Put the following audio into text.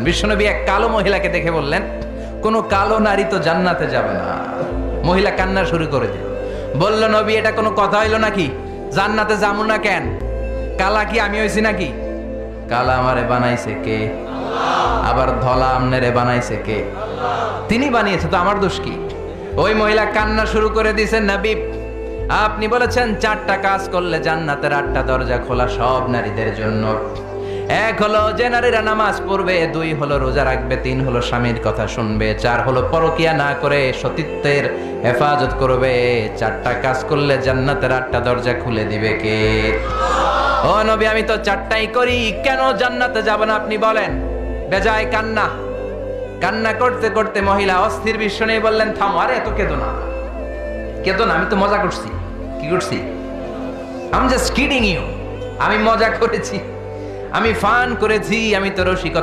বিশ্বনবী এক কালো মহিলাকে দেখে বললেন, কোন কালো নারী তো জান্নাতে যাবে না। মহিলা কান্না শুরু করে দিল, বলল, নবী এটা কোনো কথা হইল নাকি? জান্নাতে যাবো না কেন? কালা কি আমি হইছি নাকি? কালা আমারে বানাইছে কে? আবার ধলা আমনেরে বানাইছে কে? তিনি বানিয়েছে, তো আমার দোষ কি? ওই মহিলা কান্না শুরু করে দিয়েছেন, নবী আপনি বলেছেন 4টা কাজ করলে জান্নাতের 8টা দরজা খোলা সব নারীদের জন্য। 1 হলো যে নারীরা নামাজ পড়বে, 2 হলো রোজা রাখবে, 3 হলো স্বামীর কথা শুনবে, 4 হলো পরকিয়া না করে সতীত্বের হেফাজত করবে। 4টা কাজ করলে জান্নাতের 8টা দরজা খুলে দিবে কে? ও নবী আমি তো 4টাই করি, কেন জান্নাতে যাব না আপনি বলেন? বেজায় কান্না, কান্না করতে করতে মহিলা অস্থির। বিশ্ব নেই বললেন, থামো, আরে এত কেঁদো না, কেঁদো না, আমি তো মজা করছি। কি করছি? I am just kidding you. আমি মজা করেছি, আমি ফান করেছি, আমি তো রসিকতা